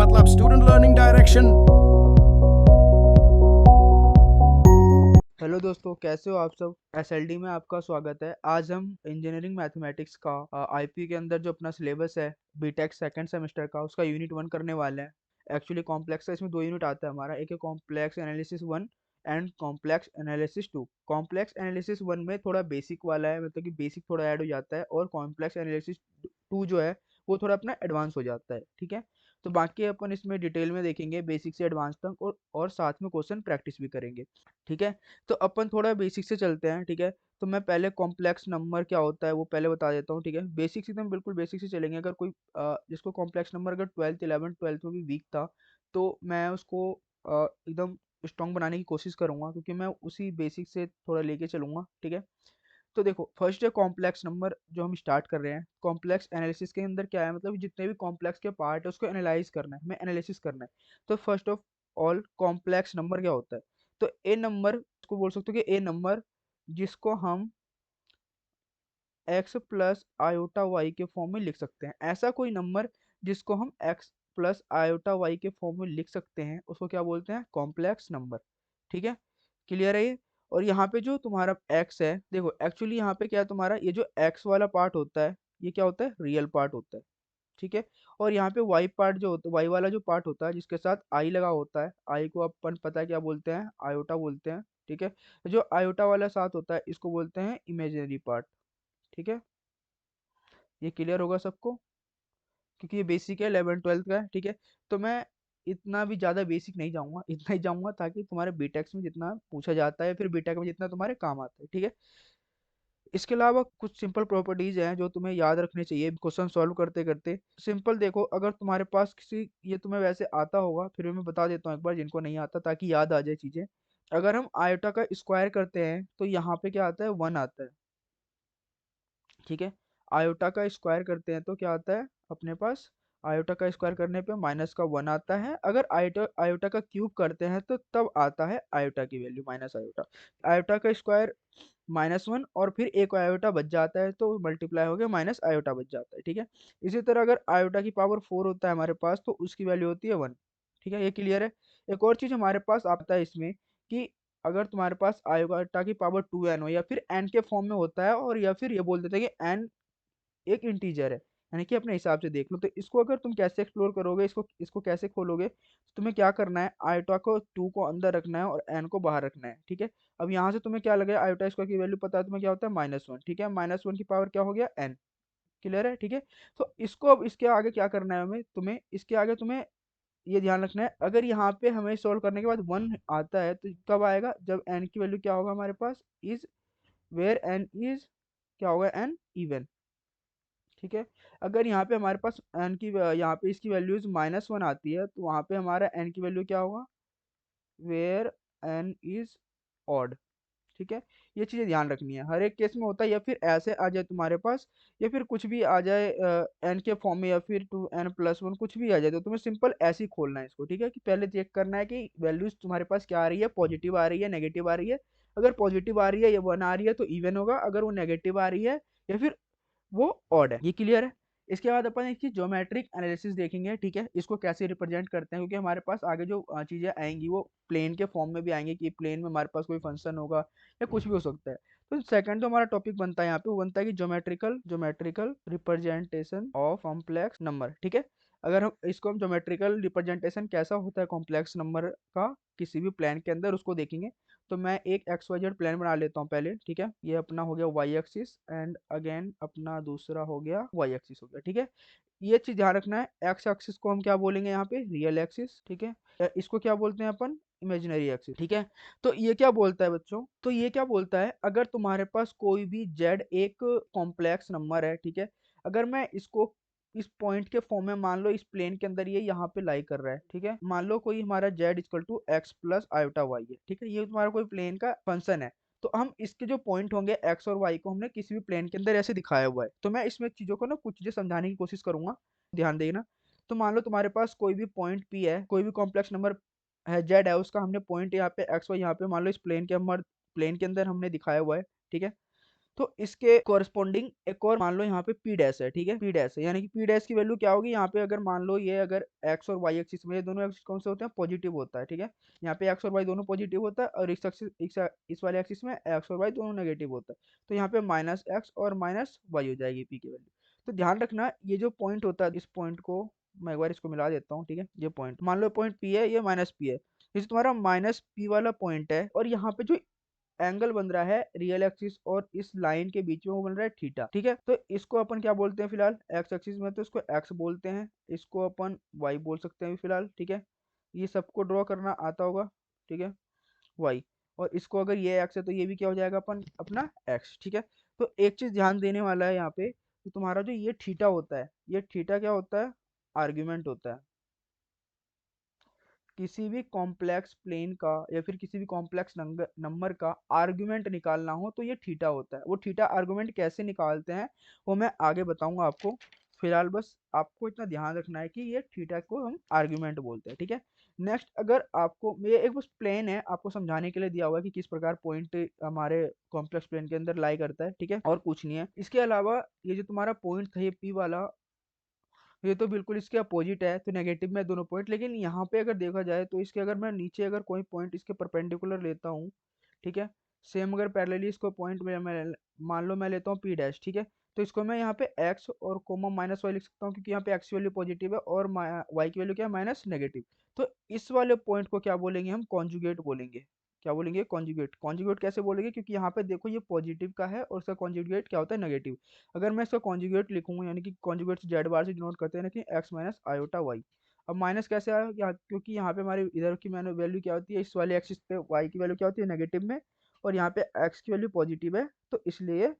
मतलब student learning direction. Hello दोस्तों, कैसे हो आप सब। एसएलडी में आपका स्वागत है। आज हम इंजीनियरिंग मैथमेटिक्स का आईपी के अंदर जो अपना सिलेबस है बीटेक सेकंड सेमेस्टर का, उसका यूनिट 1 करने वाले हैं। एक्चुअली कॉम्प्लेक्स का इसमें 2 यूनिट आता है हमारा, एक है complex analysis 1 and complex analysis 2। Complex analysis 1 में थोड़ा बेसिक वाला है, मतलब कि बेसिक थोड़ा ऐड हो जाता है, और कॉम्प्लेक्स एनालिसिस 2 जो है वो थोड़ा अपना एडवांस हो जाता है। ठीक है, तो बाकी अपन इसमें डिटेल में देखेंगे बेसिक से एडवांस तक, और साथ में क्वेश्चन प्रैक्टिस भी करेंगे। ठीक है, तो अपन थोड़ा बेसिक से चलते हैं। ठीक है, तो मैं पहले कॉम्प्लेक्स नंबर क्या होता है वो पहले बता देता हूँ। ठीक है, बेसिक से एकदम बिल्कुल बेसिक से चलेंगे। अगर कोई जिसको कॉम्प्लेक्स नंबर अगर 12th 11th 12th में भी वीक था, तो मैं उसको एकदम स्ट्रॉन्ग बनाने की कोशिश करूंगा, क्योंकि मैं उसी बेसिक से थोड़ा लेके चलूंगा। ठीक है, तो देखो फर्स्ट है कॉम्प्लेक्स नंबर जो हम स्टार्ट कर रहे हैं। कॉम्प्लेक्स एनालिसिस के अंदर क्या है, मतलब जितने भी कॉम्प्लेक्स के पार्ट है उसको एनालाइज करना है, हमें एनालिसिस करना है। तो first of all complex number क्या होता है, तो ए नंबर को बोल सकते हो कि ए नंबर जिसको हम एक्स प्लस आयोटा वाई के फॉर्म में लिख सकते हैं। ऐसा कोई नंबर जिसको हम एक्स प्लस आयोटा वाई के फॉर्म में लिख सकते हैं उसको क्या बोलते हैं, कॉम्प्लेक्स नंबर। ठीक है, क्लियर है ये। और यहाँ पे जो तुम्हारा x है, देखो एक्चुअली यहाँ पे क्या है, तुम्हारा ये जो x वाला पार्ट होता है ये क्या होता है, रियल पार्ट होता है। ठीक है, और यहाँ पे y पार्ट जो होता है, y वाला जो पार्ट होता है जिसके साथ i लगा होता है, i को अपन पता है क्या बोलते हैं, आयोटा बोलते हैं। ठीक है, जो आयोटा वाला साथ होता है इसको बोलते हैं इमेजिनरी पार्ट। ठीक है, ये क्लियर होगा सबको, क्योंकि ये बेसिक है 11th 12th का है। ठीक है, तो मैं इतना भी ज़्यादा बेसिक नहीं जाऊंगा, इतना ही जाऊंगा ताकि तुम्हारे बीटेक्स में जितना पूछा जाता है, फिर बीटेक में जितना तुम्हारे काम आता है। ठीक है, इसके अलावा कुछ सिंपल प्रॉपर्टीज हैं जो तुम्हें याद रखने चाहिए क्वेश्चन सॉल्व करते करते। सिंपल देखो, अगर तुम्हारे पास किसी, ये तुम्हें वैसे आता होगा फिर भी मैं बता देता हूँ एक बार जिनको नहीं आता, ताकि याद आ जाए चीज़ें। अगर हम आयोटा का स्क्वायर करते हैं तो यहाँ पे क्या आता है, 1 आता है। ठीक है, आयोटा का स्क्वायर करते हैं तो क्या आता है अपने पास, आयोटा का स्क्वायर करने पे -1 आता है। अगर आयोटा आयोटा का क्यूब करते हैं तो तब आता है आयोटा की वैल्यू माइनस आयोटा। आयोटा का स्क्वायर -1 और फिर एक आयोटा बच जाता है तो मल्टीप्लाई हो गया माइनस आयोटा बच जाता है। ठीक है, इसी तरह अगर आयोटा की पावर 4 होता है हमारे पास तो उसकी वैल्यू होती है 1। ठीक है, ये क्लियर है। एक और चीज़ हमारे पास आता है इसमें कि अगर तुम्हारे पास आयोटा की पावर 2n हो, या फिर n के फॉर्म में होता है, और या फिर ये बोल देते हैं कि n एक इंटीजर है, यानी कि अपने हिसाब से देख लो। तो इसको अगर तुम कैसे एक्सप्लोर करोगे, इसको इसको कैसे खोलोगे, तो तुम्हें क्या करना है, आयोटा को 2 को अंदर रखना है और n को बाहर रखना है। ठीक है, अब यहाँ से तुम्हें क्या लगे, आयोटा स्क्वायर की वैल्यू पता है तुम्हें क्या होता है, -1। ठीक है, -1 की पावर क्या हो गया, n। क्लियर है। ठीक है, तो इसको अब इसके आगे क्या करना है हमें, तुम्हें इसके आगे तुम्हें ये ध्यान रखना है, अगर यहाँ पे हमें सॉल्व करने के बाद 1 आता है तो कब आएगा, जब n की वैल्यू क्या होगा हमारे पास, इज वेयर n इज क्या होगा, n इवन। ठीक है, अगर यहाँ पे हमारे पास n की यहाँ पे इसकी वैल्यूज -1 आती है तो वहाँ पे हमारा n की वैल्यू क्या होगा, वेयर n इज ऑड। ठीक है, ये चीज़ें ध्यान रखनी है, हर एक केस में होता है, या फिर ऐसे आ जाए तुम्हारे पास, या फिर कुछ भी आ जाए एन के फॉर्म में, या फिर 2n+1 कुछ भी आ जाए, तो तुम्हें सिंपल ऐसे ही खोलना है इसको। ठीक है, कि पहले चेक करना है कि वैल्यूज तुम्हारे पास क्या आ रही है, पॉजिटिव आ रही है नेगेटिव आ रही है। अगर पॉजिटिव आ रही है या 1 आ रही है तो इवन होगा, अगर वो नेगेटिव आ रही है या फिर वो ऑड है। ये क्लियर है। इसके बाद अपन इसकी ज्योमेट्रिक एनालिसिस देखेंगे। ठीक है, इसको कैसे रिप्रेजेंट करते हैं, क्योंकि हमारे पास आगे जो चीज़ें आएंगी वो प्लेन के फॉर्म में भी आएंगी, कि प्लेन में हमारे पास कोई फंक्शन होगा या कुछ भी हो सकता है। तो सेकंड जो हमारा टॉपिक बनता है यहाँ पे, वो बनता है कि geometrical geometrical representation of complex number. ठीक है, अगर हम इसको हम ज्योमेट्रिकल रिप्रेजेंटेशन कैसा होता है कॉम्प्लेक्स नंबर का किसी भी प्लान के अंदर, उसको देखेंगे। तो मैं एक XYZ प्लान बना लेता हूँ पहले। ठीक है, ये अपना हो गया वाई एक्सिस, एंड अगेन अपना दूसरा हो गया वाई एक्सिस हो गया। ठीक है, ये चीज ध्यान रखना है, एक्स एक्सिस को हम क्या बोलेंगे यहाँ पे, रियल एक्सिस। ठीक है, इसको क्या बोलते हैं अपन, इमेजिनरी एक्सिस। ठीक है, तो ये क्या बोलता है बच्चों, तो ये क्या बोलता है, अगर तुम्हारे पास कोई भी जेड एक कॉम्प्लेक्स नंबर है। ठीक है, अगर मैं इसको इस पॉइंट के फॉर्म में मान लो इस प्लेन के अंदर ये यहाँ पे लाई कर रहा है। ठीक है, मान लो कोई हमारा z equal to x plus iota y है। ठीक है, ये तुम्हारा कोई प्लेन का फंक्शन है। तो हम इसके जो पॉइंट होंगे x और y को हमने किसी भी प्लेन के अंदर ऐसे दिखाया हुआ है। तो मैं इसमें चीजों को ना कुछ चीजें समझाने की कोशिश करूंगा, ध्यान देना। तो मान लो तुम्हारे पास कोई भी पॉइंट P है, कोई भी कॉम्प्लेक्स नंबर है z है, उसका हमने पॉइंट यहाँ पे x y यहाँ पे मान लो इस प्लेन के अंदर हमने दिखाया हुआ है। ठीक है, तो इसके कोरस्पॉन्डिंग एक और मान लो यहाँ पे पी डैश है, ठीक है, पी डैश है, यानी कि पी डैश की वैल्यू क्या होगी यहाँ पे, अगर मान लो ये अगर एक्स और वाई एक्सिस में, ये दोनों एक्सिस कौन से होते हैं, पॉजिटिव होता है, ठीक है, यहाँ पे एक्स और वाई दोनों पॉजिटिव होता है, और इस वाले एक्सिस में एक्स और वाई दोनों नेगेटिव होता है, तो यहाँ पे माइनस एक्स और माइनस वाई हो जाएगी पी की वैल्यू। तो ध्यान रखना ये जो पॉइंट होता है, इस पॉइंट को मैं एक बार इसको मिला देता हूँ, ठीक है, ये पॉइंट मान लो पॉइंट पी है, ये माइनस पी है, ये तुम्हारा माइनस पी वाला पॉइंट है, और यहाँ पे जो एंगल बन रहा है रियल एक्सिस और इस लाइन के बीच में वो बन रहा है थीटा, ठीक है, तो इसको अपन क्या बोलते हैं फिलहाल, एक्स एक्सिस में तो इसको एक्स बोलते हैं, इसको अपन वाई बोल सकते हैं फिलहाल, ठीक है, ये सबको ड्रॉ करना आता होगा, ठीक है, वाई, और इसको अगर ये एक्स है तो ये भी क्या हो जाएगा अपन अपना एक्स, ठीक है। तो एक चीज ध्यान देने वाला है यहाँ पे, तो तुम्हारा जो ये थीटा होता है, ये थीटा क्या होता है, आर्ग्यूमेंट होता है, किसी भी कॉम्प्लेक्स प्लेन का या फिर किसी भी कॉम्प्लेक्स नंबर का आर्गुमेंट निकालना हो तो ये थीटा होता है। वो थीटा आर्गुमेंट कैसे निकालते हैं वो मैं आगे बताऊंगा आपको, फिलहाल बस आपको इतना ध्यान रखना है कि ये थीटा को हम आर्गुमेंट बोलते हैं, ठीक है। नेक्स्ट, अगर आपको ये एक बस प्लेन है, आपको समझाने के लिए दिया हुआ है कि किस प्रकार पॉइंट हमारे कॉम्प्लेक्स प्लेन के अंदर लाई करता है, ठीक है, और कुछ नहीं है इसके अलावा। ये जो तुम्हारा पॉइंट था ये पी वाला, ये तो बिल्कुल इसके अपोजिट है, तो नेगेटिव में दोनों पॉइंट, लेकिन यहाँ पे अगर देखा जाए तो इसके अगर मैं नीचे अगर कोई पॉइंट इसके परपेंडिकुलर लेता हूँ, ठीक है, सेम अगर पैरेलली इसको पॉइंट में मैं मान लो मैं लेता हूँ पी डैश, ठीक है, तो इसको मैं यहाँ पे एक्स और कोमा माइनस वाई लिख सकता हूँ, क्योंकि यहाँ पे एक्स की वैल्यू पॉजिटिव है और वाई की वैल्यू क्या है, माइनस नेगेटिव। तो इस वाले पॉइंट को क्या बोलेंगे हम, कॉन्जुगेट बोलेंगे। क्या बोलेंगे, कॉन्जुगेट। कॉन्जुगेट कैसे बोलेंगे, क्योंकि यहाँ पे देखो ये पॉजिटिव का है और इसका कॉन्जुगेट क्या होता है, नेगेटिव। अगर मैं इसका कॉन्जुगेट लिखूंगा, यानी कि कॉन्जुगेट जेड बार से डिनोट करते हैं ना कि एक्स माइनस आयोटा वाई। अब माइनस कैसे आया, क्योंकि यहाँ पे हमारी इधर की मैंने वैल्यू क्या होती है, इस वाले एक्सिस पे वाई की वैल्यू क्या होती है, नेगेटिव में, और यहाँ पे एक्स की वैल्यू पॉजिटिव है, तो इसलिए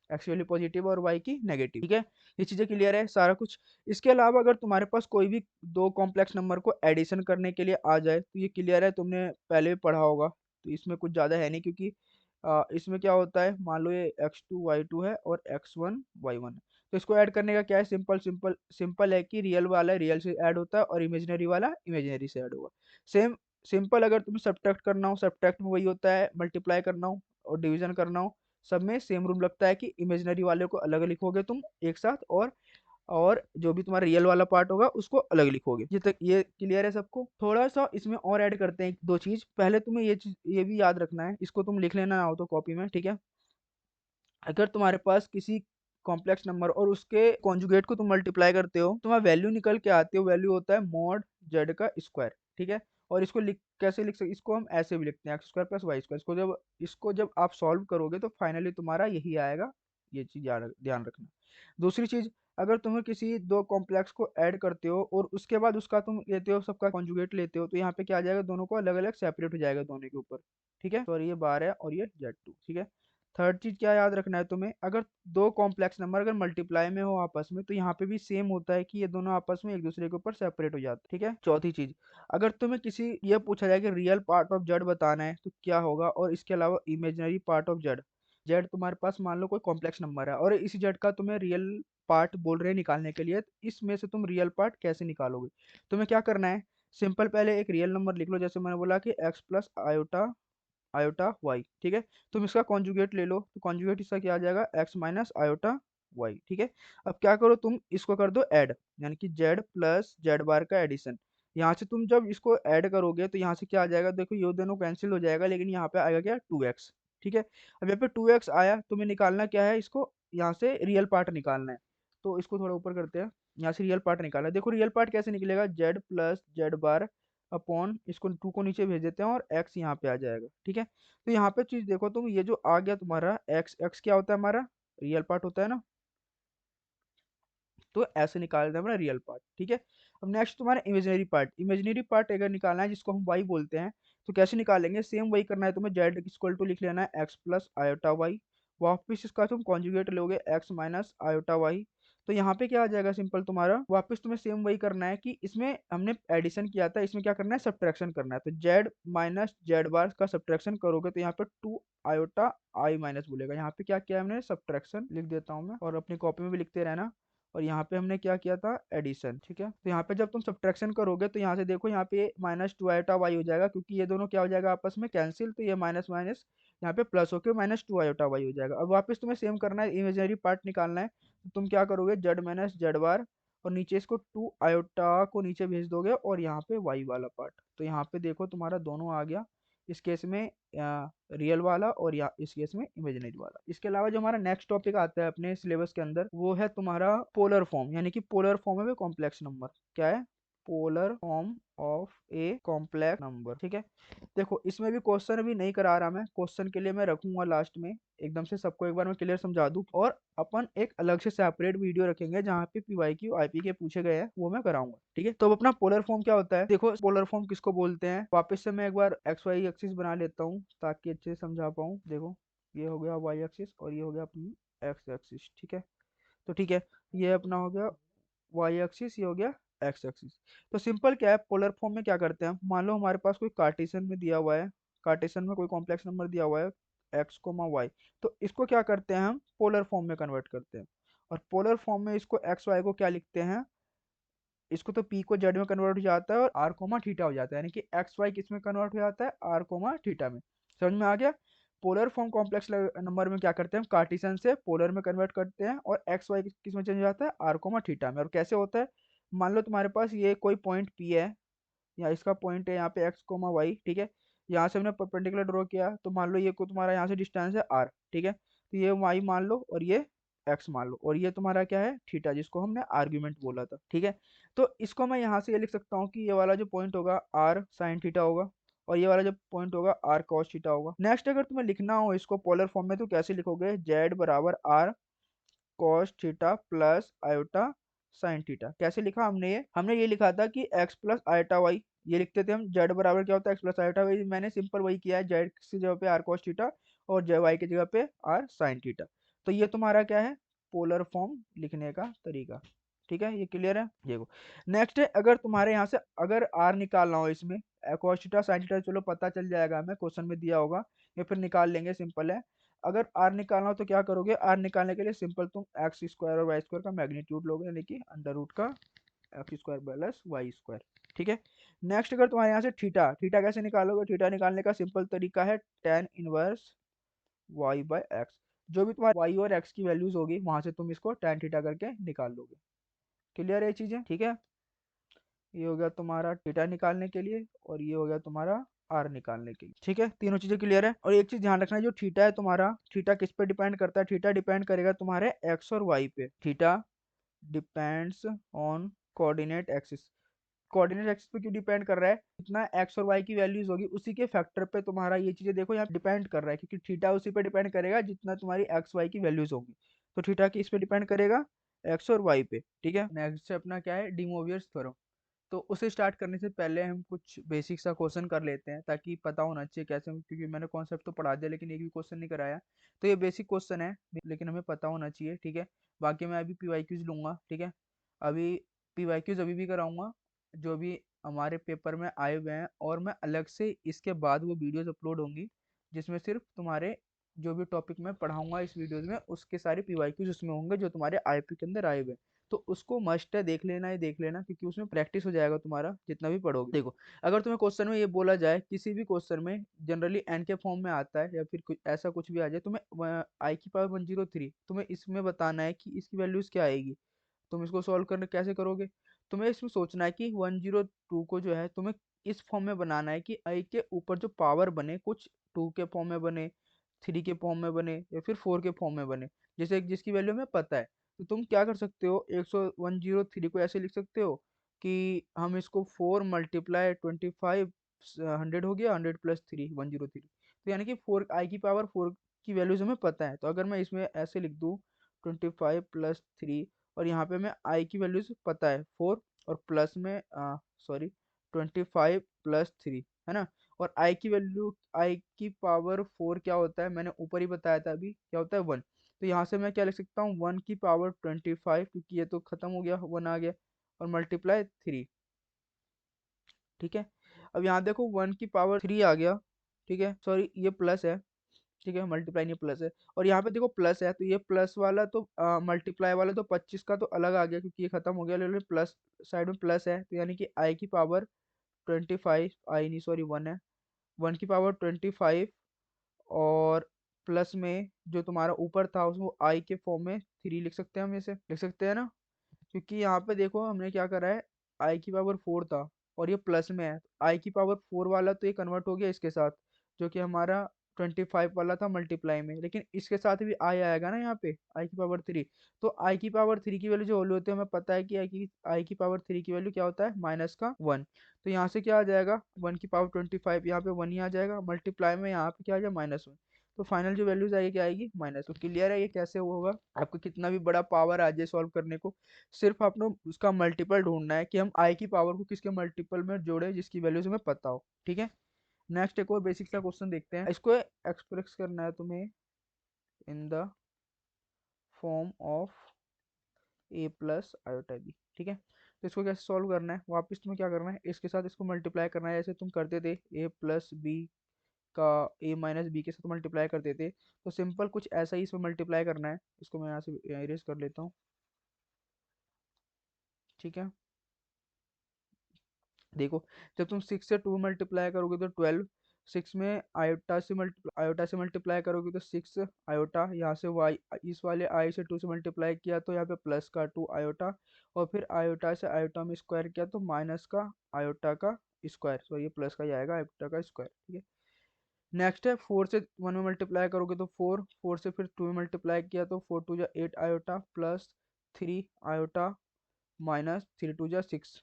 एक्स की वैल्यू पॉजिटिव और वाई की नेगेटिव, ठीक है। ये चीजें क्लियर है सारा कुछ। इसके अलावा अगर तुम्हारे पास कोई भी दो कॉम्प्लेक्स नंबर को एडिशन करने के लिए आ जाए तो ये क्लियर है, तुमने पहले भी पढ़ा होगा, तो इसमें कुछ ज्यादा है नहीं, क्योंकि इसमें क्या होता है, मान लो ये x2 y2 है और x1 y1 है, तो इसको ऐड करने का क्या है, सिंपल सिंपल सिंपल है कि रियल वाला रियल से ऐड होता है और इमेजिनरी वाला इमेजिनरी से ऐड होगा। सेम सिंपल, अगर तुम्हें सब्ट्रैक्ट करना हो, सब्ट्रैक्ट में वही होता है, मल्टीप्लाई करना हो और डिवीजन करना हो, सब में सेम रूल लगता है कि इमेजिनरी वाले को अलग लिखोगे तुम एक साथ, और जो भी तुम्हारा रियल वाला पार्ट होगा उसको अलग लिखोगे। ये तक ये क्लियर है सबको। थोड़ा सा इसमें और ऐड करते हैं दो चीज, पहले तुम्हें ये चीज ये भी याद रखना है, इसको तुम लिख लेना ना हो तो कॉपी में, ठीक है। अगर तुम्हारे पास किसी कॉम्प्लेक्स नंबर और उसके कॉन्जुगेट को तुम मल्टीप्लाई करते हो, तुम्हारा वैल्यू निकल के आती हो, वैल्यू होता है मॉड जेड का स्क्वायर, ठीक है। और इसको लिख कैसे लिख सकते, इसको हम ऐसे भी लिखते हैं x square plus y square. इसको जब आप सॉल्व करोगे तो फाइनली तुम्हारा यही आएगा। ये चीज ध्यान ध्यान रखना। दूसरी चीज, अगर तुम्हें किसी दो कॉम्प्लेक्स को ऐड करते हो और उसके बाद उसका तुम लेते हो सबका कॉन्जुगेट लेते हो, तो यहाँ पे क्या आ जाएगा, दोनों को अलग अलग सेपरेट हो जाएगा दोनों के ऊपर, ठीक है। तो ये बार है और ये Z2, ठीक है। थर्ड चीज क्या याद रखना है तुम्हें, अगर दो कॉम्प्लेक्स नंबर अगर मल्टीप्लाई में हो आपस में, तो यहाँ पे भी सेम होता है कि ये दोनों आपस में एक दूसरे के ऊपर सेपरेट हो जाते हैं, ठीक है। चौथी चीज, अगर तुम्हें किसी ये पूछा जाए कि रियल पार्ट ऑफ जेड बताना है तो क्या होगा, और इसके अलावा imaginary part of Z, Z तुम्हारे पास मान लो कोई कॉम्प्लेक्स नंबर है और इसी जेड का तुम्हें रियल पार्ट बोल रहे हैं निकालने के लिए, तो इसमें से तुम रियल पार्ट कैसे निकालोगे। तुम्हें क्या करना है, सिंपल पहले एक रियल नंबर लिख लो, जैसे मैंने बोला कि x plus iota iota y, ठीक है। तुम इसका कॉन्जुगेट ले लो, तो कॉन्जुगेट इसका क्या आ जाएगा, एक्स माइनस आयोटा वाई, ठीक है। अब क्या करो, तुम इसको कर दो ऐड, यानी कि जेड प्लस जेड बार का एडिशन। यहाँ से तुम जब इसको ऐड करोगे तो यहाँ से क्या आ जाएगा, देखो ये दोनों कैंसिल हो जाएगा, लेकिन यहाँ पे आएगा क्या, 2x, ठीक है। अब यहाँ पे 2x आया, तुम्हें निकालना क्या है, इसको यहाँ से रियल पार्ट निकालना है, तो इसको थोड़ा ऊपर करते हैं, यहाँ से रियल पार्ट निकालना है। देखो रियल पार्ट कैसे निकलेगा, Z plus Z bar upon इसको 2 को नीचे भेज देते हैं और x यहाँ पे आ जाएगा, ठीक है। तो यहाँ पे चीज देखो तुम, ये जो आ गया तुम्हारा x, x क्या होता है हमारा, रियल पार्ट होता है ना, तो ऐसे निकालते हैं हमारा रियल पार्ट, ठीक है। अब नेक्स्ट तुम्हारा इमेजिनरी पार्ट, इमेजिनरी पार्ट अगर निकालना है जिसको हम y बोलते हैं, तो कैसे निकालेंगे, सेम वही करना है तुम्हें, z इक्वल टू लिख लेना है x प्लस आयोटा वाई, वापिस इसका तुम कॉन्जुगेट लोगे x माइनस आयोटा वाई, तो यहाँ पे क्या आ जाएगा, सिंपल तुम्हारा वापस तुम्हें सेम वही करना है कि इसमें हमने एडिशन किया था, इसमें क्या करना है, सब्ट्रैक्शन करना है, तो z माइनस जेड बार का सब्ट्रैक्शन करोगे तो यहाँ पे 2 आयोटा आई माइनस बोलेगा, यहाँ पे क्या किया है हमने, सब्ट्रैक्शन लिख देता हूँ मैं, और अपनी कॉपी में भी लिखते रहना। और यहाँ पे हमने क्या किया था, एडिशन। ठीक है, तो यहाँ पे जब तुम सब्ट्रैक्शन करोगे तो यहाँ से देखो, यहाँ पे -2 आयोटा वाई हो जाएगा, क्योंकि ये दोनों क्या हो जाएगा आपस में कैंसिल, तो ये माइनस माइनस यहाँ पे प्लस होके -2 आयोटा वाई हो जाएगा। अब वापस तुम्हें सेम करना है, इमेजिनरी पार्ट निकालना है, तो तुम क्या करोगे, जेड माइनस जेड बार, और नीचे इसको 2 आयोटा को नीचे भेज दोगे, और यहाँ पे वाई वाला पार्ट। तो यहाँ पे देखो तुम्हारा दोनों आ गया, इस केस में रियल वाला, और या इस केस में इमेजिनरी वाला। इसके अलावा जो हमारा नेक्स्ट टॉपिक आता है अपने सिलेबस के अंदर, वो है तुम्हारा पोलर फॉर्म, यानी कि पोलर फॉर्म है कॉम्प्लेक्स नंबर। क्या है, polar form of a complex number. ठीक है, देखो इसमें भी क्वेश्चन अभी नहीं करा रहा मैं, क्वेश्चन के लिए मैं रखूंगा लास्ट में, एकदम से सबको एक बार मैं क्लियर समझा दूं, और अपन एक अलग से सेपरेट वीडियो रखेंगे जहाँ पे पीवाईक्यू आईपी के पूछे गए हैं, वो मैं कराऊंगा। ठीक है, तो अब अपना पोलर फॉर्म क्या होता है, देखो पोलर फॉर्म किसको बोलते हैं, वापस से मैं एक बार एक्स वाई एक्सिस बना लेता हूँ ताकि अच्छे से समझा पाऊँ। देखो ये हो गया वाई एक्सिस, और ये हो गया अपनी एक्स एक्सिस। ठीक है, तो ठीक है, ये अपना हो गया वाई एक्सिस, ये हो गया एक्स एक्सिस। तो सिंपल क्या है, पोलर फॉर्म में क्या करते हैं, मान लो हमारे पास कोई कार्टेशियन में दिया हुआ है, कार्टेशियन में कोई कॉम्प्लेक्स नंबर दिया हुआ है एक्स कोमा वाई, तो इसको क्या करते हैं, हम पोलर फॉर्म में कन्वर्ट करते हैं। और पोलर फॉर्म में इसको एक्स वाई को क्या लिखते हैं, इसको तो पी को जेड में कन्वर्ट हो जाता है, और आर कोमा थीटा हो जाता है, यानी कि एक्स वाई किस में कन्वर्ट हो जाता है, आर कोमा थीटा में। समझ में आ गया। पोलर फॉर्म कॉम्प्लेक्स नंबर में क्या करते हैं, हम कार्टेशियन से पोलर में कन्वर्ट करते हैं, और एक्स वाई किस में चेंज हो जाता है, आर कोमा थीटा में। और कैसे होता है, मान लो तुम्हारे पास ये कोई पॉइंट पी है, या इसका पॉइंट है यहाँ पे एक्स कोमा वाई। ठीक है, यहाँ से हमने परपेंडिकुलर ड्रॉ किया, तो मान लो ये को तुम्हारा यहाँ से डिस्टेंस है आर। ठीक है, तो ये वाई मान लो, और ये एक्स मान लो, और ये तुम्हारा क्या है, थीटा, जिसको हमने आर्ग्यूमेंट बोला था। ठीक है, तो इसको मैं यहाँ से ये लिख सकता हूँ कि ये वाला जो पॉइंट होगा आर साइन थीटा होगा, और ये वाला जो पॉइंट होगा आर कॉस थीटा होगा। नेक्स्ट अगर तुम्हें लिखना हो इसको पोलर फॉर्म में, तो कैसे लिखोगे, जेड बराबर r cos theta plus iota sine theta. कैसे लिखा हमने ये लिखा था कि एक्स प्लस आयोटा वाई, ये लिखते थे हम, जेड बराबर क्या होता है, एक्स प्लस आयोटा वाई, मैंने सिंपल वही किया है, जेड की जगह पे आर कॉस थीटा, और जे वाई की जगह पे आर साइन थीटा। तो ये तुम्हारा क्या है, पोलर फॉर्म लिखने का तरीका। ठीक है, ये क्लियर है। देखो नेक्स्ट है, अगर तुम्हारे यहाँ से अगर आर निकालना हो इसमें, कॉस थीटा साइन थीटा चलो पता चल जाएगा हमें, क्वेश्चन में दिया होगा, या फिर निकाल लेंगे, सिंपल है। अगर आर निकालना हो तो क्या करोगे, आर निकालने के लिए सिंपल तुम एक्स स्क्वायर और वाई स्क्वायर का मैग्नीट्यूड लोगे, यानी कि अंडर रूट का x square plus y square. ठीक है, नेक्स्ट अगर तुम्हारे यहाँ से थीटा, थीटा कैसे निकालोगे, थीटा निकालने का सिंपल तरीका है tan inverse y by x. जो भी तुम्हारे वाई और एक्स की वैल्यूज होगी, वहां से तुम इसको टेन थीटा करके निकाल लोगे। क्लियर है ये चीजें। ठीक है, ये हो गया तुम्हारा थीटा निकालने के लिए, और ये हो गया तुम्हारा आर निकालने के लिए। ठीक है, तीनों चीजें क्लियर है। और एक चीज ध्यान रखना है, जो थीटा है तुम्हारा, थीटा किस पे डिपेंड करता है, थीटा डिपेंड करेगा तुम्हारे एक्स और वाई पे। Theta depends on coordinate axis. Coordinate axis पे क्यों डिपेंड कर रहा है, जितना एक्स और वाई की वैल्यूज होगी उसी के फैक्टर पे तुम्हारा ये चीजें देखो यहाँ डिपेंड कर रहा है, क्योंकि थीटा उसी पे डिपेंड करेगा जितना तुम्हारी एक्स वाई की वैल्यूज होंगी। तो थीटा किस पे डिपेंड करेगा, एक्स और वाई पे। ठीक है, नेक्स्ट अपना क्या है, डी मोवियर्स थ्योरम। तो उसे स्टार्ट करने से पहले हम कुछ बेसिक सा क्वेश्चन कर लेते हैं, ताकि पता होना चाहिए कैसे, क्योंकि मैंने कॉन्सेप्ट तो पढ़ा दिया लेकिन एक भी क्वेश्चन नहीं कराया। तो ये बेसिक क्वेश्चन है, लेकिन हमें पता होना चाहिए। ठीक है, बाकी मैं अभी पीवाईक्यूज लूंगा। ठीक है, अभी पीवाईक्यूज अभी भी कराऊंगा जो भी हमारे पेपर में आए हुए हैं, और मैं अलग से इसके बाद वो वीडियोज अपलोड होंगी, जिसमें सिर्फ तुम्हारे जो भी टॉपिक मैं पढ़ाऊंगा इस वीडियोज में, उसके सारे पीवाईक्यूज उसमें होंगे जो तुम्हारे आईपी के अंदर आए हुए हैं। तो उसको मस्ट है देख लेना, ही देख लेना, क्योंकि उसमें प्रैक्टिस हो जाएगा तुम्हारा जितना भी पढ़ोगे। देखो अगर तुम्हें क्वेश्चन में ये बोला जाए, किसी भी क्वेश्चन में जनरली एन के फॉर्म में आता है, या फिर कुछ ऐसा कुछ भी आ जाए, तुम्हें आई की पावर 103, तुम्हें इसमें बताना है कि इसकी वैल्यूज क्या आएगी। तुम इसको सॉल्व करने कैसे करोगे, तुम्हें इसमें सोचना है कि 102 को जो है तुम्हें इस फॉर्म में बनाना है कि आई के ऊपर जो पावर बने, कुछ 2 के फॉर्म में बने, 3 के फॉर्म में बने, या फिर 4 के फॉर्म में बने, जैसे जिसकी वैल्यू हमें पता है। तो तुम क्या कर सकते हो, 103 को ऐसे लिख सकते हो कि हम इसको 4 मल्टीप्लाई 25 100 हो गया, 100 प्लस 3 103। तो यानी कि 4 आई की पावर 4 की वैल्यूज हमें पता है, तो अगर मैं इसमें ऐसे लिख दूँ 25 प्लस 3, और यहाँ पे मैं आई की वैल्यूज पता है 4, और प्लस में सॉरी 25 प्लस 3, है ना। और आई की वैल्यू, आई की पावर 4 क्या होता है, मैंने ऊपर ही बताया था अभी, क्या होता है 1। तो यहाँ से मैं क्या लिख सकता हूँ, 1 की पावर 25, क्योंकि ये तो खत्म हो गया, 1 आ गया, और मल्टीप्लाई 3। ठीक है, अब यहाँ देखो 1 की पावर 3 आ गया। ठीक है, सॉरी ये प्लस है, ठीक है, मल्टीप्लाई नहीं प्लस है। और यहाँ पे देखो प्लस है, तो ये प्लस वाला तो मल्टीप्लाई वाला तो 25 का तो अलग आ गया क्योंकि ये खत्म हो गया, लेकिन प्लस साइड में प्लस है, तो यानी कि आई की पावर 25, आई नहीं सॉरी 1 है, 1 की पावर 25, और प्लस में जो तुम्हारा ऊपर था उसको आई के फॉर्म में 3 लिख सकते हैं, हम इसे लिख सकते हैं ना, क्योंकि यहाँ पे देखो हमने क्या करा है, आई की पावर 4 था और ये प्लस में है, आई की पावर 4 वाला तो ये कन्वर्ट हो गया इसके साथ, जो कि हमारा 25 वाला था मल्टीप्लाई में, लेकिन इसके साथ भी आई आएगा ना यहाँ पे, आई की पावर 3। तो आई की पावर 3 की वैल्यू जो वैल्यू होती है हमें पता है कि आई की पावर 3 की वैल्यू क्या होता है, माइनस का 1। तो यहाँ से क्या आ जाएगा, 1 की पावर 25, यहाँ पे 1 ही आ जाएगा, मल्टीप्लाई में यहाँ पे क्या आ जाएगा, -1। तो फाइनल जो वैल्यूज आएगी क्या आएगी, माइनस। तो क्लियर है ये कैसे होगा, आपको कितना भी बड़ा पावर आ जाए सॉल्व करने को, सिर्फ आपने उसका मल्टीपल ढूंढना है कि हम आई की पावर को किसके मल्टीपल में जोड़े जिसकी वैल्यूज हमें पता हो, ठीक है। नेक्स्ट एक और बेसिक सा क्वेश्चन देखते हैं, इसको एक्सप्रेस करना है तुम्हें in the form of a plus iota b, ठीक है। तो इसको कैसे सॉल्व करना है, वापस तुम्हें क्या करना है, इसके साथ इसको मल्टीप्लाई करना है, जैसे तुम करते थे ए प्लस बी का ए माइनस बी के साथ मल्टीप्लाई करते थे, तो सिंपल कुछ ऐसा ही इसमें मल्टीप्लाई करना है। इसको मैं यहाँ से इरेज कर लेता हूँ, ठीक है। देखो, जब तुम 6 से 2 मल्टीप्लाई करोगे तो 12, 6 में आयोटा से मल्टीप्लाई करोगे तो 6 आयोटा, यहाँ से वाई इस वाले आई से 2 से मल्टीप्लाई किया तो यहाँ पे प्लस का 2 आयोटा, और फिर आयोटा से आयोटा में स्क्वायर किया तो माइनस का आयोटा का स्क्वायर, तो ये प्लस का ही आएगा आयोटा का स्क्वायर, ठीक है। नेक्स्ट है 4 से 1 में मल्टीप्लाई करोगे तो 4, 4 से फिर 2 में मल्टीप्लाई किया तो 4 टू जा 8 iota plus 3 iota minus 3 to जा 6,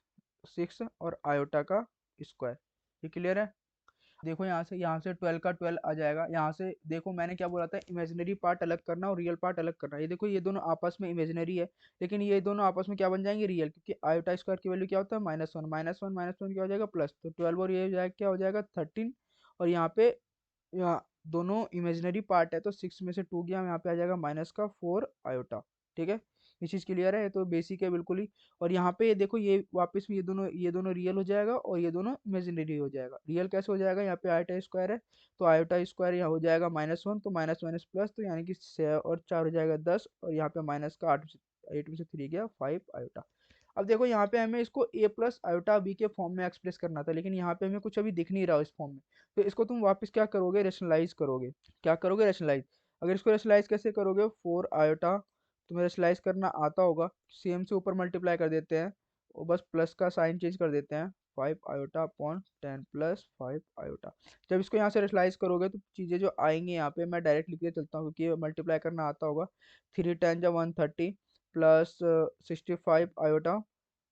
6 और आयोटा का स्क्वायर, ये क्लियर है। देखो यहाँ से 12 का 12 आ जाएगा, यहाँ से देखो मैंने क्या बोला था, इमेजिनरी पार्ट अलग करना और रियल पार्ट अलग करना, ये देखो ये दोनों आपस में इमेजिनरी है, लेकिन ये दोनों आपस में क्या बन जाएंगे, रियल, क्योंकि आयोटा स्क्वायर की वैल्यू क्या होता है, -1, -1 क्या हो जाएगा, प्लस, तो 12 और ये हो जाएगा क्या हो जाएगा 13, और यहाँ पे यहाँ दोनों इमेजिनरी पार्ट है तो 6 में से 2 गया, यहाँ पे आ जाएगा माइनस का 4 आयोटा, ठीक है। ये चीज़ क्लियर है, ये तो बेसिक है बिल्कुल ही। और यहाँ पे ये देखो ये वापस में ये दोनों रियल हो जाएगा और ये दोनों इमेजिनरी हो जाएगा। रियल कैसे हो जाएगा, यहाँ पे आयोटा स्क्वायर है तो आयोटा स्क्वायर यहाँ हो जाएगा -1, तो माइनस माइनस प्लस, तो यानी कि 6 और 4 हो जाएगा 10, और यहाँ पे माइनस का 8 में से 3 गया 5 आयोटा। अब देखो यहाँ पे हमें इसको ए प्लस आयोटा बी के फॉर्म में एक्सप्रेस करना था, लेकिन यहाँ पे हमें कुछ अभी दिख नहीं रहा इस फॉर्म में, तो इसको तुम वापस क्या करोगे, रेशनलाइज करोगे। क्या करोगे, रेशनलाइज। अगर इसको रेशनलाइज कैसे करोगे, 4 आयोटा तुम्हें रेशनलाइज करना आता होगा, सेम से ऊपर मल्टीप्लाई कर देते हैं और बस प्लस का साइन चेंज कर देते हैं, 5 आयोटा अपॉन 10 प्लस 5 आयोटा। जब इसको यहाँ से रेशनलाइज करोगे तो चीज़ें जो आएंगी यहाँ पे मैं डायरेक्ट लिख के चलता हूँ क्योंकि मल्टीप्लाई करना आता होगा। 3 10 जा 130 प्लस 65 आयोटा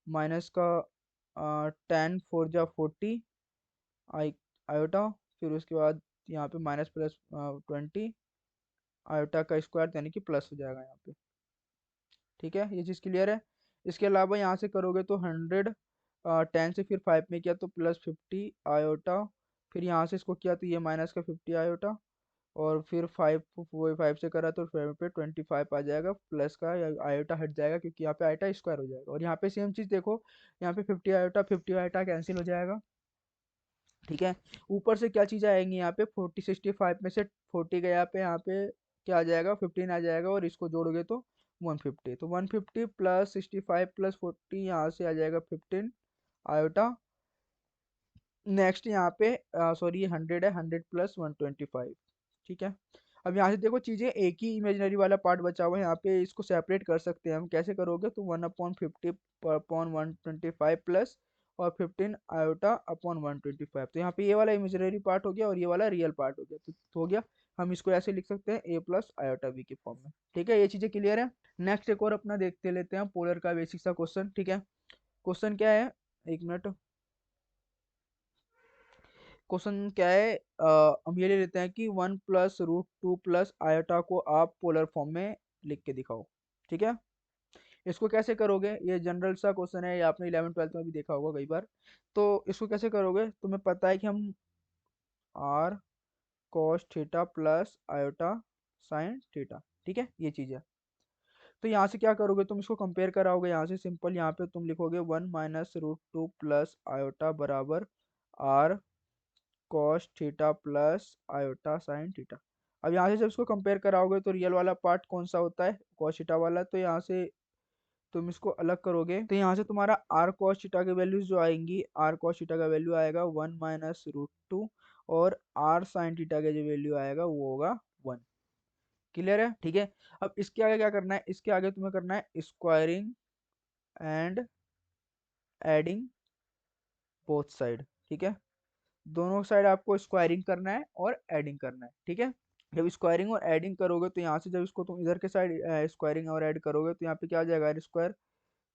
माइनस का 10 4 जा 40 आई आयोटा, फिर उसके बाद यहाँ पे माइनस प्लस 20 आयोटा का स्क्वायर, यानी कि प्लस हो जाएगा यहाँ पे, ठीक है। ये चीज़ क्लियर है। इसके अलावा यहाँ से करोगे तो 100, 10 से फिर 5 में किया तो प्लस 50 आयोटा, फिर यहाँ से इसको किया तो ये माइनस का 50 आयोटा, और फिर 5 से करा तो फिर पे 25 आ जाएगा, प्लस का आयोटा हट जाएगा क्योंकि यहाँ पे आयोटा स्क्वायर हो जाएगा, और यहाँ पे सेम चीज़ देखो, यहाँ पे 50 आयोटा कैंसिल हो जाएगा, ठीक है। ऊपर से क्या चीज़ आएंगी यहाँ पे, 65 में से 40 गया पे, यहाँ पे क्या आ जाएगा 15 आ जाएगा, और इसको जोड़ोगे तो 150, तो 150 प्लस 65 प्लस 40 यहाँ से आ जाएगा 15 आयोटा। नेक्स्ट यहाँ पे सॉरी 100 है, 100 प्लस 125, ठीक है। अब यहाँ से देखो चीज़ें एक ही इमेजिनरी वाला पार्ट बचा हुआ है, यहाँ पे इसको सेपरेट कर सकते हैं हम, कैसे करोगे तो 1/50 अपॉन 125 प्लस और 15 आयोटा अपॉन 125, तो यहाँ पे ये वाला इमेजिनरी पार्ट हो गया और ये वाला रियल पार्ट हो गया, तो हो गया। हम इसको ऐसे लिख सकते हैं ए प्लस आयोटा बी के फॉर्म में, ठीक है। ये चीज़ें क्लियर है। नेक्स्ट एक और अपना देखते लेते हैं पोलर का बेसिक सा क्वेश्चन, ठीक है। क्वेश्चन क्या है, एक मिनट, क्वेश्चन क्या है, हम ये ले लेते हैं कि 1 + √2 प्लस आयोटा को आप पोलर फॉर्म में लिख के दिखाओ, ठीक है। इसको कैसे करोगे, ये जनरल सा क्वेश्चन है, ये आपने 11 12 में भी देखा होगा कई बार। तो इसको कैसे करोगे, तुम्हें पता है कि हम r cos theta plus iota sine theta, ठीक है, ये चीज़ है। तो यहाँ से क्या करोगे, तुम इसको कंपेयर कराओगे, यहाँ से सिंपल यहाँ पे तुम लिखोगे 1 - √2 प्लस आयोटा बराबर r cos theta plus iota sine theta. अब यहाँ से जब इसको कंपेयर कराओगे तो रियल वाला पार्ट कौन सा होता है, cos थीटा वाला। तो यहाँ से तुम इसको अलग करोगे तो यहाँ से तुम्हारा r cos थीटा की वैल्यूज जो आएंगी, r cos थीटा का वैल्यू आएगा 1 - √2 और r sin थीटा का जो वैल्यू आएगा वो होगा 1। क्लियर है, ठीक है। अब इसके आगे क्या करना है, इसके आगे तुम्हें करना है squaring and adding both side, ठीक है। दोनों साइड आपको स्क्वायरिंग करना है और एडिंग करना है, ठीक है। जब स्क्वायरिंग और एडिंग करोगे तो यहाँ से जब इसको तुम इधर के साइड स्क्वायरिंग और ऐड करोगे तो यहाँ पे क्या आ जाएगा, r²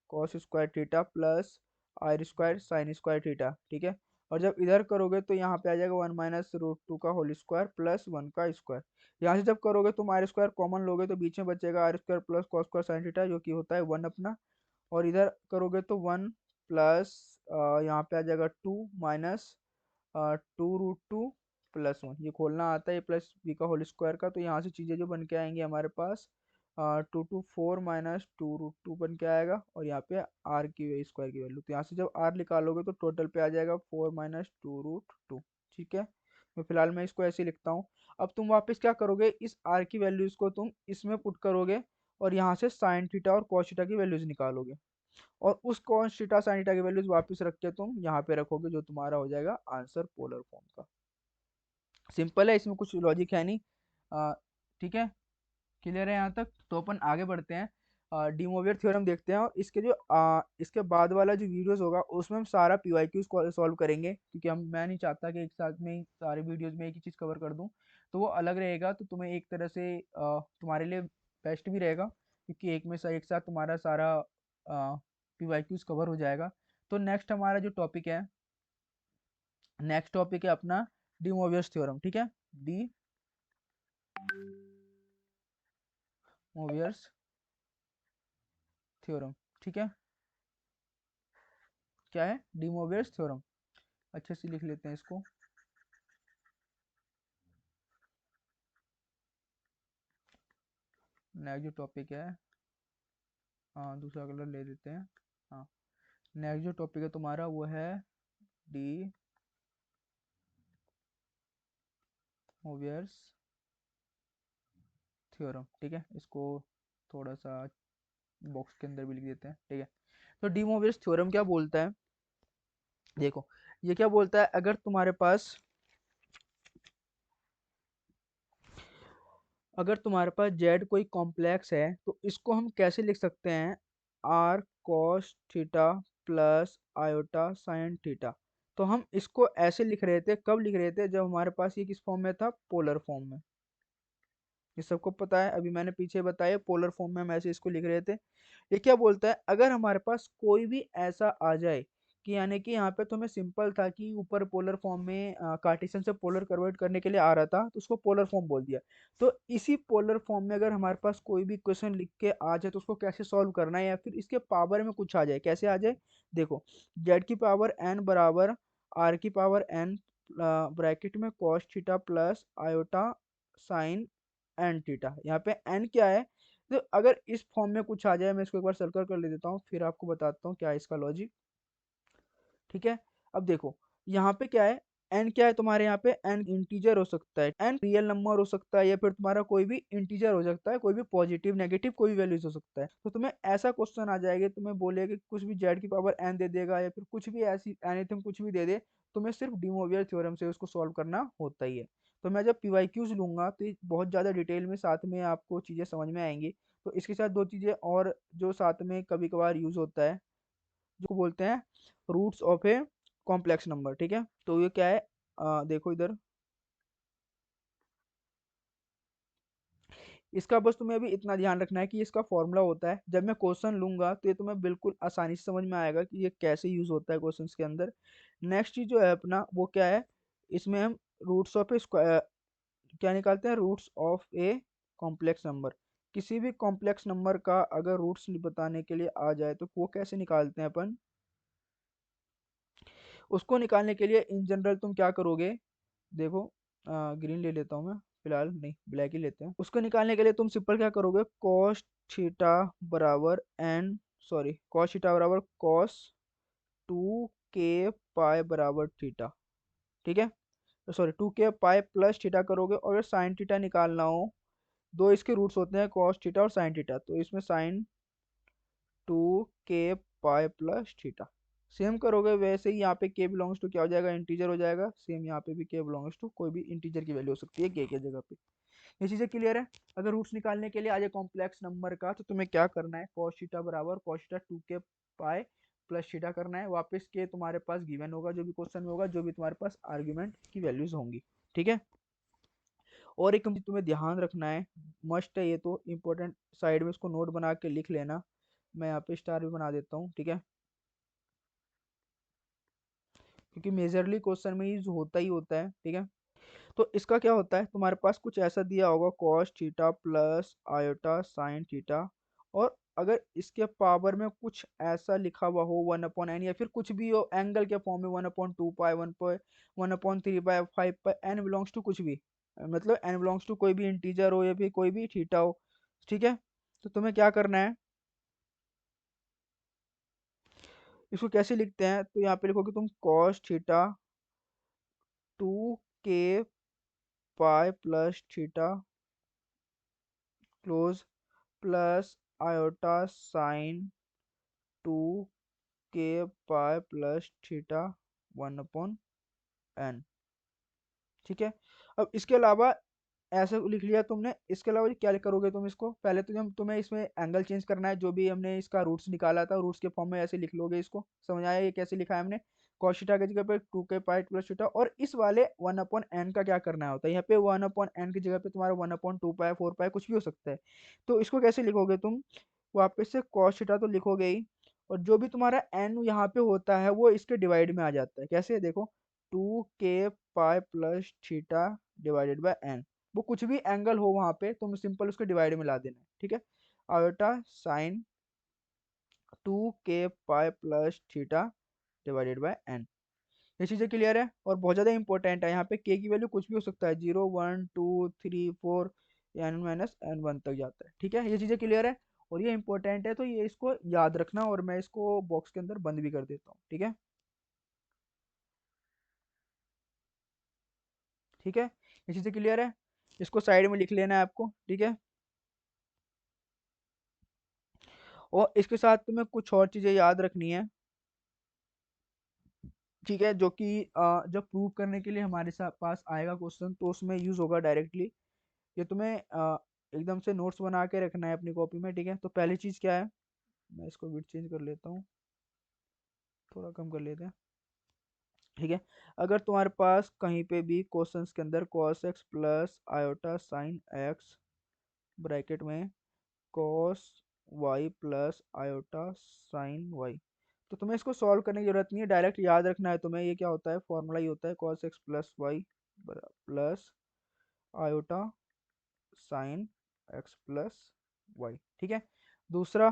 cos square theta plus r² sin square theta, ठीक है। और जब इधर करोगे तो यहाँ पे आ जाएगा 1 - √2 का होल स्क्वायर प्लस 1 का स्क्वायर। यहाँ से जब करोगे तुम r² कॉमन लोगे तो बीच में बचेगा r² plus cos square sin theta जो कि होता है 1 अपना। और इधर करोगे तो 1 प्लस यहाँ पे आ जाएगा 2 माइनस 2 √2 प्लस 1, ये खोलना आता है प्लस बी का होल स्क्वायर का। तो यहाँ से चीज़ें जो बन के आएंगी हमारे पास 2 - 4 माइनस 2 √2 बन के आएगा और यहाँ पे आर की स्क्वायर की वैल्यू। तो यहाँ से जब आर निकालोगे तो टोटल पे आ जाएगा 4 - 2 √2, ठीक है। तो फिलहाल मैं इसको ऐसे ही लिखता हूँ। अब तुम वापस क्या करोगे, इस आर की वैल्यूज को तुम इसमें पुट करोगे और यहाँ से साइन थीटा और कॉस थीटा की वैल्यूज निकालोगे और उस कॉस थीटा साइन थीटा की वैल्यूज वापस रख के तुम यहाँ पे रखोगे, जो तुम्हारा हो जाएगा आंसर पोलर फॉर्म का। सिंपल है, इसमें कुछ लॉजिक है नहीं। आ, ठीक है, क्लियर है यहाँ तक। तो अपन आगे बढ़ते हैं, डी मोवियर थ्योरम देखते हैं। और इसके जो इसके बाद वाला जो वीडियोस होगा उसमें हम सारा पीवाईक्यूज सॉल्व करेंगे, क्योंकि मैं नहीं चाहता कि एक साथ में ही सारे वीडियोस में एक ही चीज़ कवर कर दूं। तो वो अलग रहेगा, तो तुम्हें एक तरह से तुम्हारे लिए बेस्ट भी रहेगा, क्योंकि एक साथ तुम्हारा सारा पीवाईक्यूज कवर हो जाएगा। तो नेक्स्ट टॉपिक है अपना डी मोवियर्स थ्योरम, ठीक है। डी मोवियर्स थ्योरम, ठीक है। क्या है, डी मोवियर्स थ्योरम। अच्छे से लिख लेते हैं इसको। नेक्स्ट जो टॉपिक है, हाँ दूसरा कलर ले लेते हैं। हाँ, नेक्स्ट जो टॉपिक है तुम्हारा वो है डी मोवियर्स थ्योरम, ठीक है। इसको थोड़ा सा बॉक्स के अंदर भी लिख देते हैं, ठीक है। तो डी मोवियर्स थ्योरम क्या बोलता है, देखो ये क्या बोलता है, अगर तुम्हारे पास जेड कोई कॉम्प्लेक्स है तो इसको हम कैसे लिख सकते हैं, r cos theta plus iota sine theta. तो हम इसको ऐसे लिख रहे थे, कब लिख रहे थे, जब हमारे पास ये किस फॉर्म में था, पोलर फॉर्म में। ये सबको पता है, अभी मैंने पीछे बताया पोलर फॉर्म में हम ऐसे इसको लिख रहे थे। ये क्या बोलता है, अगर हमारे पास कोई भी ऐसा आ जाए कि यानी कि यहाँ पे तो हमें सिंपल था कि ऊपर पोलर फॉर्म में कार्टेशियन से पोलर कन्वर्ट करने के लिए आ रहा था तो उसको पोलर फॉर्म बोल दिया। तो इसी पोलर फॉर्म में अगर हमारे पास कोई भी क्वेश्चन लिख के आ जाए तो उसको कैसे सॉल्व करना है, या फिर इसके पावर में कुछ आ जाए, कैसे आ जाए, देखो जेड की पावर एन बराबर आर की पावर एन ब्रैकेट में cos theta plus iota sine n theta. यहाँ पे एन क्या है, तो अगर इस फॉर्म में कुछ आ जाए, मैं इसको एक बार सर्कल कर ले देता हूँ फिर आपको बताता हूँ क्या है इसका लॉजिक, ठीक है। अब देखो यहाँ पे क्या है, एन क्या है तुम्हारे, यहाँ पे एन इंटीजर हो सकता है, एन रियल नंबर हो सकता है, या फिर तुम्हारा कोई भी इंटीजर हो सकता है, कोई भी पॉजिटिव नेगेटिव कोई भी वैल्यूज हो सकता है। तो तुम्हें ऐसा क्वेश्चन आ जाएगा, तुम्हें बोलेगा कि कुछ भी जेड की पावर एन दे देगा या फिर कुछ भी ऐसी एनीथिंग कुछ भी दे दे, तुम्हें सिर्फ डी मोवियर थ्योरम से उसको सॉल्व करना होता ही है। तो मैं जब पीवाईक्यूज लूंगा तो ये बहुत ज़्यादा डिटेल में साथ में आपको चीज़ें समझ में आएंगी। तो इसके साथ दो चीज़ें और जो साथ में कभी कभार यूज होता है, जो बोलते हैं roots of a complex number, ठीक है। तो ये क्या है, देखो इधर, इसका बस तुम्हें अभी इतना ध्यान रखना है कि इसका फॉर्मूला होता है, जब मैं क्वेश्चन लूंगा तो ये तुम्हें बिल्कुल आसानी से समझ में आएगा कि ये कैसे यूज होता है क्वेश्चंस के अंदर। नेक्स्ट चीज जो है अपना वो क्या है, इसमें हम रूट्स ऑफ ए क्या निकालते हैं, roots of a complex number. किसी भी कॉम्प्लेक्स नंबर का अगर रूट्स बताने के लिए आ जाए तो वो कैसे निकालते हैं अपन, उसको निकालने के लिए इन जनरल तुम क्या करोगे, देखो ग्रीन ले लेता हूँ मैं, फिलहाल नहीं ब्लैक ही लेते हैं। उसको निकालने के लिए तुम सिंपल क्या करोगे, कॉस थीटा बराबर एन कॉस थीटा बराबर कॉस 2 k पाई बराबर थीटा, ठीक है। Sorry 2k pi plus theta करोगे, और अगर साइन थीटा निकालना हो, दो इसके रूट्स होते हैं कॉस थीटा और साइन थीटा, तो इसमें sine 2k pi plus theta same करोगे वैसे ही यहाँ पे k बिलोंग्स टू क्या हो जाएगा, इंटीजर हो जाएगा। सेम यहाँ पे भी k बिलोंग्स टू कोई भी इंटीजर की वैल्यू हो सकती है k के जगह पे। ये चीजें क्लियर है। अगर रूट्स निकालने के लिए आ जाए कॉम्प्लेक्स नंबर का, तो तुम्हें क्या करना है, कॉस थीटा बराबर cos theta 2k pi plus theta करना है। वापस के तुम्हारे पास गिवन होगा जो भी क्वेश्चन में होगा, जो भी तुम्हारे पास आर्ग्यूमेंट की वैल्यूज होंगी। ठीक है। और एक चीज तुम्हें ध्यान रखना है, मस्ट है ये तो इम्पोर्टेंट, साइड में इसको नोट बना के लिख लेना। मैं यहाँ पे स्टार भी बना देता हूँ, ठीक है, क्योंकि मेजरली क्वेश्चन में यूज होता ही होता है। ठीक है। तो इसका क्या होता है, तुम्हारे पास कुछ ऐसा दिया होगा cos theta plus iota sine theta, और अगर इसके पावर में कुछ ऐसा लिखा हुआ हो 1/n, या फिर कुछ भी हो एंगल के फॉर्म में 1/2 पाई 1/3 पाई 5 पाई, n बिलोंग्स टू कुछ भी, मतलब n बिलोंग्स टू कोई भी इंटीजर हो या फिर कोई भी थीटा हो। ठीक है। तो तुम्हें क्या करना है, इसको कैसे लिखते हैं, तो यहाँ पे लिखोगे तुम cos theta 2k pi plus theta close plus iota sign 2k pi plus theta 1/n। ठीक है। अब इसके अलावा ऐसे लिख लिया तुमने, इसके अलावा क्या करोगे तुम, इसको पहले तो जब तुम्हें इसमें एंगल चेंज करना है, जो भी हमने इसका रूट्स निकाला था रूट्स के फॉर्म में ऐसे लिख लोगे इसको। समझ आया ये कैसे लिखा है हमने, cos थीटा की जगह पे 2k पाई प्लस थीटा, और इस वाले 1/n का क्या करना होता है, यहाँ पे 1/n की जगह पे तुम्हारा 1/2 पाई 4 पाई कुछ भी हो सकता है। तो इसको कैसे लिखोगे तुम, वापस से cos थीटा तो लिखोगे ही, और जो भी तुम्हारा n यहाँ पे होता है वो इसके डिवाइड में आ जाता है। कैसे देखो, 2k pi plus theta divided by n, वो कुछ भी एंगल हो वहां पे तुम सिंपल उसके डिवाइड में ला देना है। ठीक है। Iota sine 2k pi plus theta divided by n। ये चीजें क्लियर है, और बहुत ज्यादा इंपॉर्टेंट है, यहाँ पे k की वैल्यू कुछ भी हो सकता है, 0 1 2 3 4, n-n1 तक जाता है। ठीक है, ये चीजें क्लियर है और ये इंपॉर्टेंट है, तो ये इसको याद रखना, और मैं इसको बॉक्स के अंदर बंद भी कर देता हूँ। ठीक है। ठीक है, ये चीजें क्लियर है, इसको साइड में लिख लेना है आपको। ठीक है। और इसके साथ तुम्हें कुछ और चीजें याद रखनी है। ठीक है, जो कि जब प्रूव करने के लिए हमारे साथ पास आएगा क्वेश्चन, तो उसमें यूज होगा डायरेक्टली। ये तुम्हें एकदम से नोट्स बना के रखना है अपनी कॉपी में। ठीक है। तो पहली चीज क्या है, मैं इसको विड्थ चेंज कर लेता हूँ, थोड़ा कम कर लेते हैं। ठीक है। अगर तुम्हारे पास कहीं पे भी क्वेश्चंस के अंदर cos x plus iota sine x bracket में cos y plus iota sign y, तो तुम्हें इसको सॉल्व करने की जरूरत नहीं है, डायरेक्ट याद रखना है तुम्हें। ये क्या होता है, फॉर्मूला ही होता है cos x plus y plus iota sine x plus y. ठीक है। दूसरा,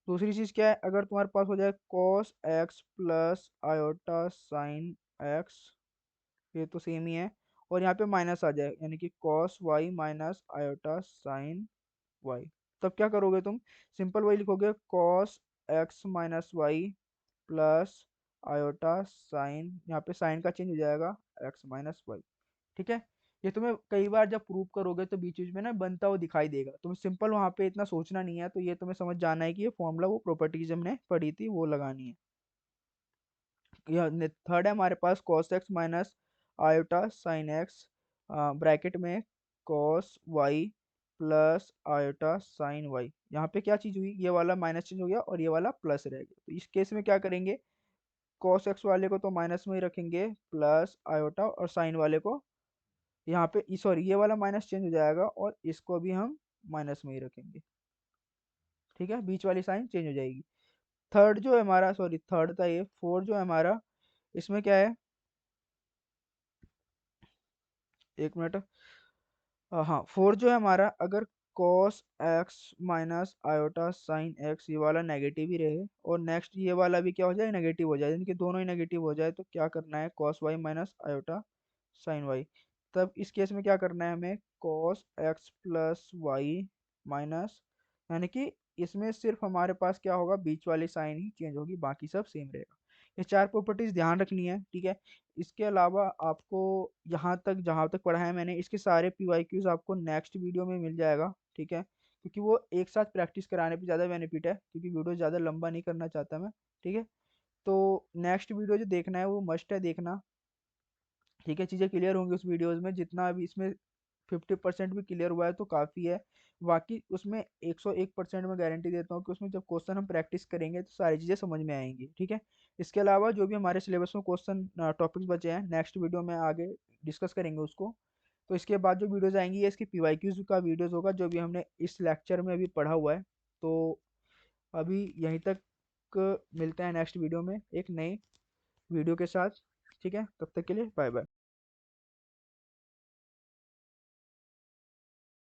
दूसरी चीज क्या है, अगर तुम्हारे पास हो जाए cos x plus iota sine x, ये तो सेम ही है, और यहाँ पे माइनस आ जाए, यानी कि cos y minus iota sine y, तब क्या करोगे तुम, सिंपल वही लिखोगे, cos x minus y plus iota sine, यहाँ पे साइन का चेंज हो जाएगा, x माइनस वाई। ठीक है। ये तुम्हें कई बार जब प्रूव करोगे तो बीच बीच में ना बनता हुआ दिखाई देगा, तुम्हें सिंपल वहां पे इतना सोचना नहीं है, तो ये तुम्हें समझ जाना है कि ये फॉर्मूला वो प्रॉपर्टीज हमने पढ़ी थी वो लगानी है। यह थर्ड है हमारे पास cos x minus iota sine x bracket में cos y plus iota sign y। यहाँ पे क्या चीज हुई, ये वाला माइनस चेंज हो गया और ये वाला प्लस रह गया, तो इस केस में क्या करेंगे, cos x वाले को तो माइनस में ही रखेंगे, प्लस आयोटा, और साइन वाले को यहाँ पे, सॉरी ये वाला माइनस चेंज हो जाएगा और इसको भी हम माइनस में ही रखेंगे। ठीक है, बीच वाली साइन चेंज हो जाएगी। थर्ड जो है हमारा, सॉरी थर्ड था ये, फोर्थ जो है हमारा, इसमें क्या है, एक मिनट, हाँ फोर्थ जो है हमारा, अगर cos x minus iota sine x ये वाला नेगेटिव ही रहे, और नेक्स्ट ये वाला भी क्या हो जाए, नेगेटिव हो जाए, यानी कि दोनों ही नेगेटिव हो जाए, तो क्या करना है, cos y minus iota sine y। तब इस केस में क्या करना है हमें, cos x plus y minus, यानी कि इसमें सिर्फ हमारे पास क्या होगा, बीच वाली साइन ही चेंज होगी, बाकी सब सेम रहेगा। ये 4 प्रॉपर्टीज़ ध्यान रखनी है, ठीक है। इसके अलावा आपको यहाँ तक जहाँ तक पढ़ा है मैंने, इसके सारे पीवाईक्यूज आपको नेक्स्ट वीडियो में मिल जाएगा, ठीक है, क्योंकि वो एक साथ प्रैक्टिस कराने पे ज़्यादा बेनिफिट है, क्योंकि वीडियो ज़्यादा लंबा नहीं करना चाहता मैं, ठीक है। तो नेक्स्ट वीडियो जो देखना है वो मस्ट है देखना, ठीक है। चीज़ें क्लियर होंगी उस वीडियोज़ में, जितना अभी इसमें 50% भी क्लियर हुआ है तो काफ़ी है। बाकी उसमें 101% मैं गारंटी देता हूँ कि उसमें जब क्वेश्चन हम प्रैक्टिस करेंगे तो सारी चीज़ें समझ में आएंगी, ठीक है। इसके अलावा जो भी हमारे सिलेबस में क्वेश्चन टॉपिक्स बचे हैं, नेक्स्ट वीडियो में आगे डिस्कस करेंगे उसको। तो इसके बाद जो वीडियोज़ आएंगी ये इसकी पीवाईक्यूज़ का वीडियोज़ होगा, जो भी हमने इस लेक्चर में अभी पढ़ा हुआ है। तो अभी यहीं तक मिलते हैं नेक्स्ट वीडियो में एक नई वीडियो के साथ, ठीक है। तब तक के लिए बाय बाय।